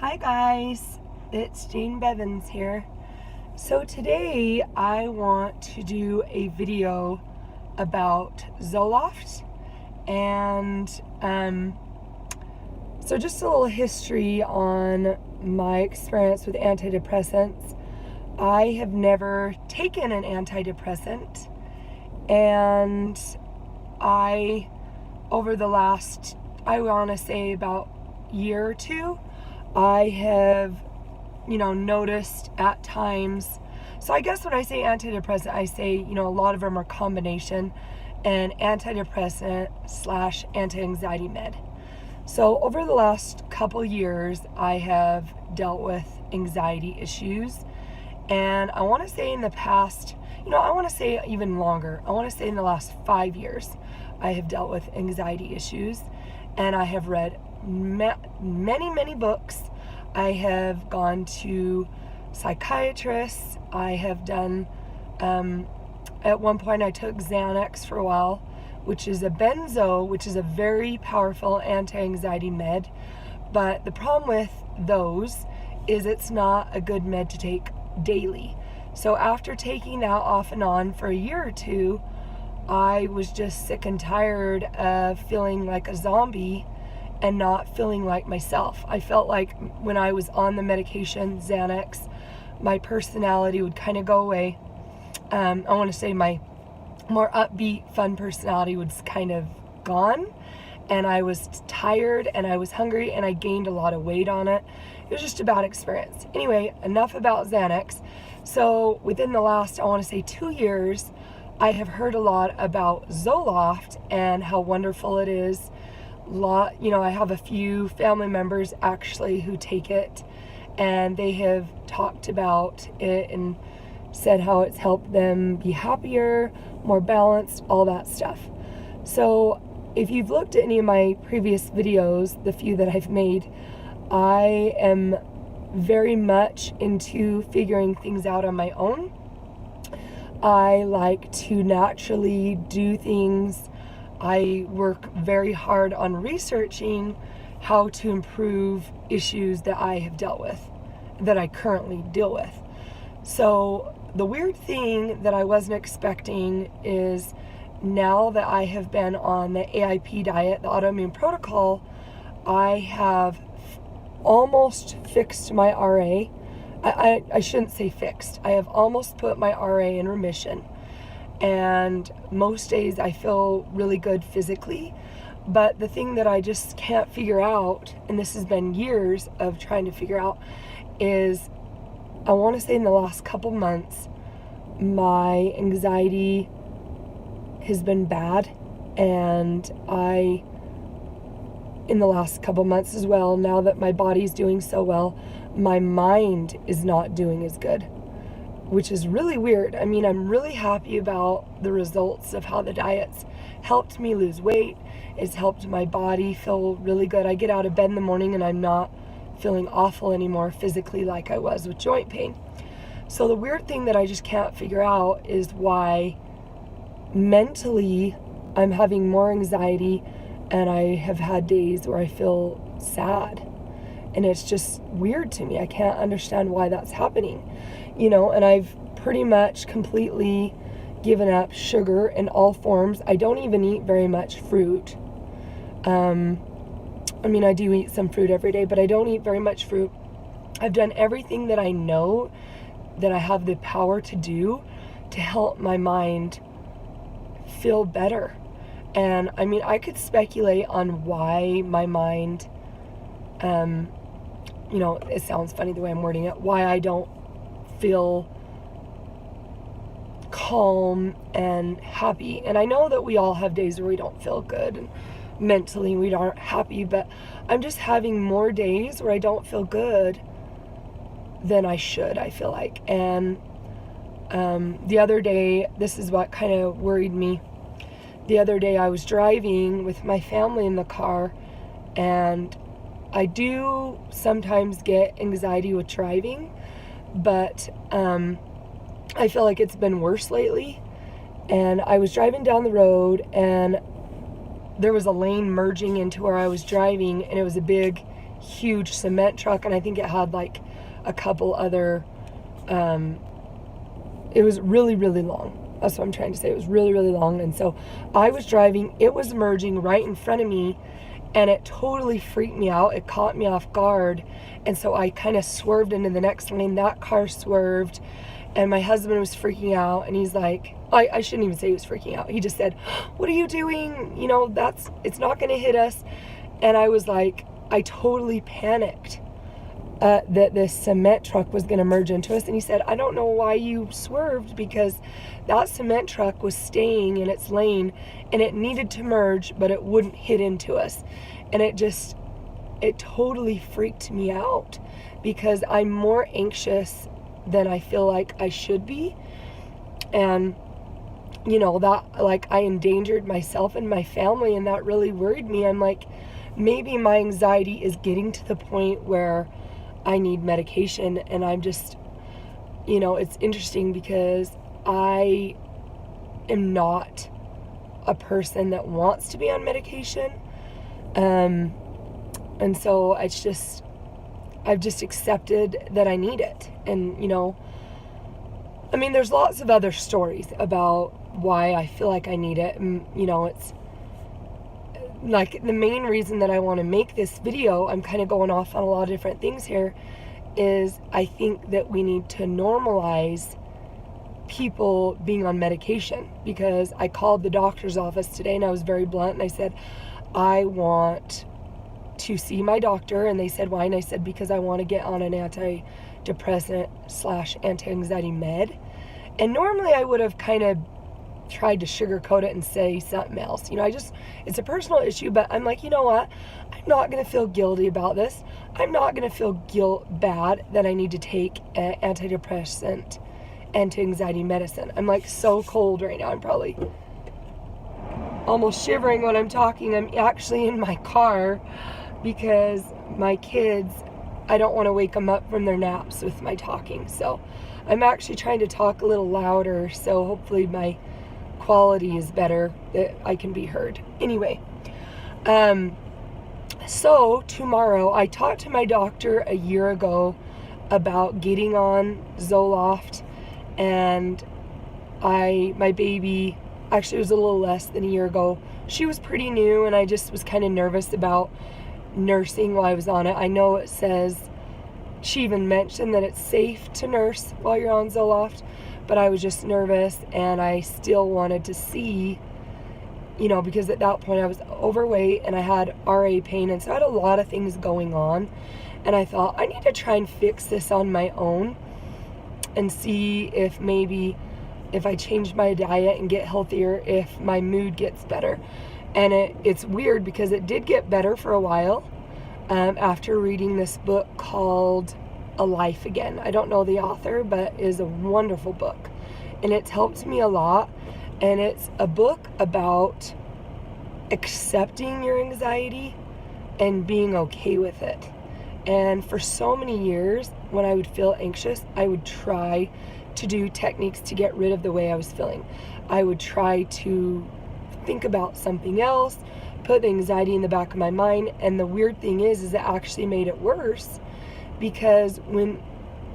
Hi guys, it's Jane Bevins here. So today I want to do a video about Zoloft and so just a little history on my experience with antidepressants. I have never taken an antidepressant, and over the last, I want to say about year or two, I have, noticed at times. So I guess when I say antidepressant, I say, a lot of them are combination and antidepressant / anti-anxiety med. So over the last couple years, I have dealt with anxiety issues. And I want to say in the past, I want to say even longer. I want to say in the last 5 years, I have dealt with anxiety issues. And I have read many books. I have gone to psychiatrists. I have done, at one point I took Xanax for a while, which is a benzo, which is a very powerful anti-anxiety med. But the problem with those is it's not a good med to take daily. So after taking that off and on for a year or two, I was just sick and tired of feeling like a zombie and not feeling like myself. I felt like when I was on the medication, Xanax, my personality would kind of go away. I want to say my more upbeat, fun personality was kind of gone, and I was tired and I was hungry and I gained a lot of weight on it. It was just a bad experience. Anyway, enough about Xanax. So within the last, I want to say 2 years, I have heard a lot about Zoloft and how wonderful it is. I have a few family members actually who take it, and they have talked about it and said how it's helped them be happier, more balanced, all that stuff. So if you've looked at any of my previous videos, the few that I've made, I am very much into figuring things out on my own. I like to naturally do things. I work very hard on researching how to improve issues that I have dealt with, that I currently deal with. So the weird thing that I wasn't expecting is now that I have been on the AIP diet, the autoimmune protocol, I have almost fixed my RA. I shouldn't say fixed. I have almost put my RA in remission. And most days I feel really good physically. But the thing that I just can't figure out, and this has been years of trying to figure out, is I want to say in the last couple months, my anxiety has been bad. And in the last couple months as well, now that my body's doing so well, my mind is not doing as good, which is really weird. I mean, I'm really happy about the results of how the diet's helped me lose weight. It's helped my body feel really good. I get out of bed in the morning and I'm not feeling awful anymore physically like I was with joint pain. So the weird thing that I just can't figure out is why mentally I'm having more anxiety, and I have had days where I feel sad. And it's just weird to me. I can't understand why that's happening. And I've pretty much completely given up sugar in all forms. I don't even eat very much fruit. I do eat some fruit every day, but I don't eat very much fruit. I've done everything that I know that I have the power to do to help my mind feel better. And I could speculate on why my mind, it sounds funny the way I'm wording it, why I don't feel calm and happy. And I know that we all have days where we don't feel good and mentally we aren't happy, but I'm just having more days where I don't feel good than I should, I feel like. And the other day, this is what kind of worried me. The other day I was driving with my family in the car, and I do sometimes get anxiety with driving, but I feel like it's been worse lately. And I was driving down the road, and there was a lane merging into where I was driving, and it was a big huge cement truck, and I think it had like a couple other, it was really, really long. That's what I'm trying to say. It was really, really long. And so I was driving, it was merging right in front of me, and it totally freaked me out. It caught me off guard. And so I kind of swerved into the next lane. That car swerved, and my husband was freaking out, and he's like, I shouldn't even say he was freaking out. He just said, "What are you doing? You know, it's not going to hit us." And I was like, I totally panicked that this cement truck was going to merge into us. And he said, "I don't know why you swerved, because that cement truck was staying in its lane, and it needed to merge, but it wouldn't hit into us." And it totally freaked me out, because I'm more anxious than I feel like I should be. And you know, that, like, I endangered myself and my family, and that really worried me. I'm like, maybe my anxiety is getting to the point where I need medication. And I'm just, you know, it's interesting because I am not a person that wants to be on medication. And so I've just accepted that I need it. And, you know, I mean, there's lots of other stories about why I feel like I need it. And, you know, it's like the main reason that I want to make this video, I'm kind of going off on a lot of different things here, is I think that we need to normalize people being on medication. Because I called the doctor's office today, and I was very blunt, and I said, I want to see my doctor. And they said, why? And I said, because I want to get on an antidepressant / anti-anxiety med. And normally I would have kind of tried to sugarcoat it and say something else. You know, it's a personal issue, but I'm like, you know what? I'm not going to feel guilty about this. I'm not going to feel bad that I need to take an antidepressant, anti-anxiety medicine. I'm like so cold right now. I'm probably almost shivering when I'm talking. I'm actually in my car because my kids, I don't want to wake them up from their naps with my talking. So I'm actually trying to talk a little louder, so hopefully my quality is better, that I can be heard. Anyway, so tomorrow, I talked to my doctor a year ago about getting on Zoloft, and my baby, actually it was a little less than a year ago, she was pretty new, and I just was kind of nervous about nursing while I was on it. I know it says, she even mentioned that it's safe to nurse while you're on Zoloft, but I was just nervous, and I still wanted to see, you know, because at that point I was overweight and I had RA pain, and so I had a lot of things going on, and I thought I need to try and fix this on my own and see if maybe if I change my diet and get healthier, if my mood gets better. And it's weird because it did get better for a while after reading this book called A Life Again. I don't know the author, but it is a wonderful book, and it's helped me a lot. And it's a book about accepting your anxiety and being okay with it. And for so many years, when I would feel anxious, I would try to do techniques to get rid of the way I was feeling. I would try to think about something else, put the anxiety in the back of my mind. And the weird thing is it actually made it worse, because when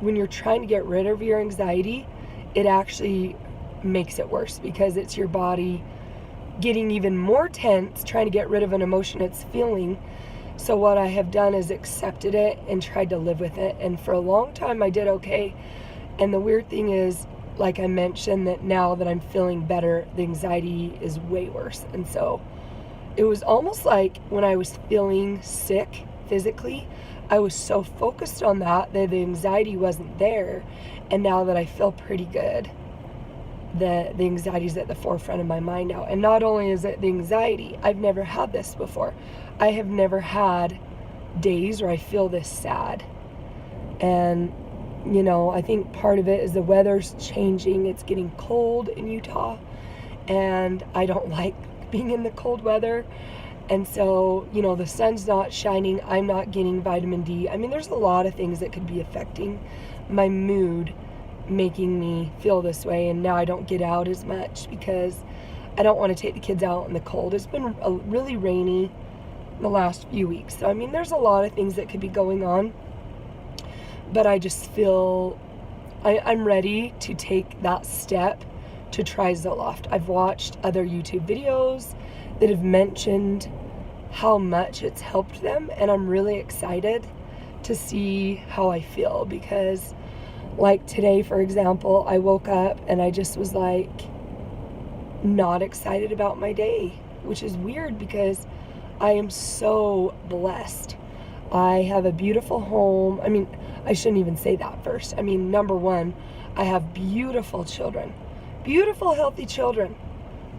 you're trying to get rid of your anxiety, it actually makes it worse, because it's your body getting even more tense trying to get rid of an emotion it's feeling. So what I have done is accepted it and tried to live with it, and for a long time I did okay. And the weird thing is, like I mentioned, that now that I'm feeling better, the anxiety is way worse. And so it was almost like when I was feeling sick physically, I was so focused on that the anxiety wasn't there. And now that I feel pretty good, the anxiety is at the forefront of my mind now. And not only is it the anxiety, I've never had this before. I have never had days where I feel this sad. And you know, I think part of it is the weather's changing. It's getting cold in Utah, and I don't like being in the cold weather. And so, you know, the sun's not shining. I'm not getting vitamin D. I mean, there's a lot of things that could be affecting my mood, making me feel this way. And now I don't get out as much because I don't want to take the kids out in the cold. It's been really rainy the last few weeks. So, I mean, there's a lot of things that could be going on, but I just feel I'm ready to take that step to try Zoloft. I've watched other YouTube videos that have mentioned how much it's helped them, and I'm really excited to see how I feel, because like today, for example, I woke up and I just was like not excited about my day, which is weird because I am so blessed. I have a beautiful home. I mean, I shouldn't even say that first. I mean, number one, I have beautiful children, beautiful, healthy children,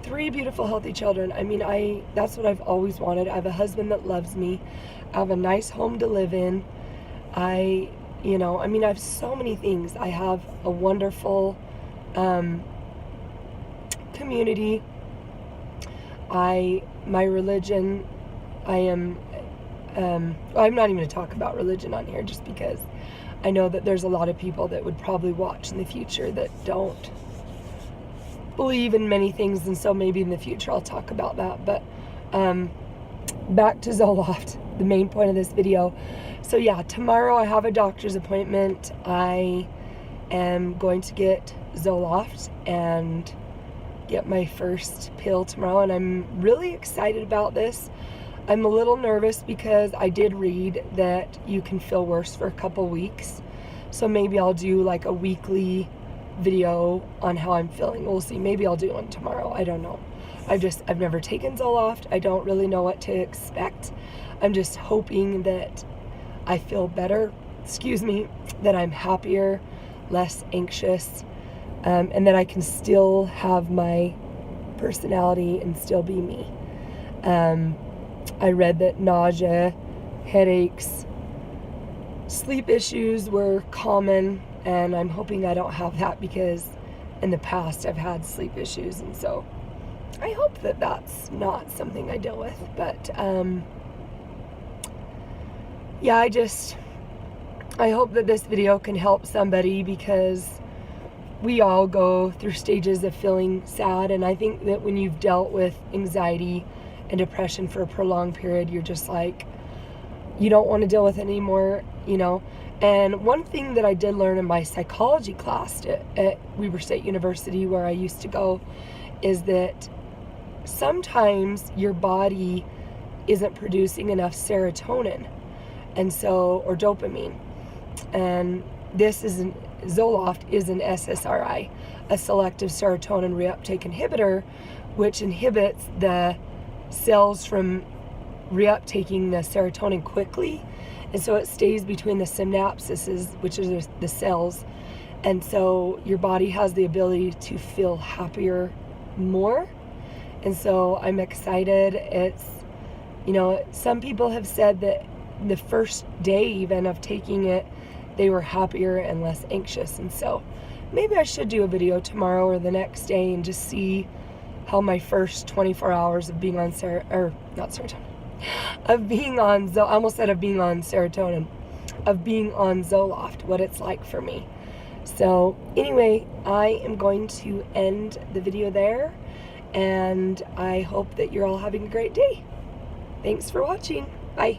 3 beautiful, healthy children. I mean, that's what I've always wanted. I have a husband that loves me. I have a nice home to live in. I have so many things. I have a wonderful community. My religion, I'm not even going to talk about religion on here, just because I know that there's a lot of people that would probably watch in the future that don't believe in many things, and so maybe in the future I'll talk about that. But back to Zoloft, the main point of this video. So yeah, tomorrow I have a doctor's appointment. I am going to get Zoloft and get my first pill tomorrow, and I'm really excited about this. I'm a little nervous because I did read that you can feel worse for a couple weeks. So maybe I'll do like a weekly video on how I'm feeling. We'll see. Maybe I'll do one tomorrow. I don't know. I've never taken Zoloft. I don't really know what to expect. I'm just hoping that I feel better, that I'm happier, less anxious, and that I can still have my personality and still be me. I read that nausea, headaches, sleep issues were common, and I'm hoping I don't have that, because in the past I've had sleep issues, and so I hope that that's not something I deal with. But yeah, I hope that this video can help somebody, because we all go through stages of feeling sad, and I think that when you've dealt with anxiety and depression for a prolonged period, you're just like, you don't want to deal with it anymore, And one thing that I did learn in my psychology class at Weber State University, where I used to go, is that sometimes your body isn't producing enough serotonin, or dopamine, and Zoloft is an SSRI, a selective serotonin reuptake inhibitor, which inhibits the cells from reuptaking the serotonin quickly, and so it stays between the synapses, which are the cells, and so your body has the ability to feel happier more. And so I'm excited. It's, some people have said that the first day even of taking it, they were happier and less anxious, and so maybe I should do a video tomorrow or the next day and just see how my first 24 hours of being on serotonin, of being on Zoloft, what it's like for me. So anyway, I am going to end the video there, and I hope that you're all having a great day. Thanks for watching. Bye.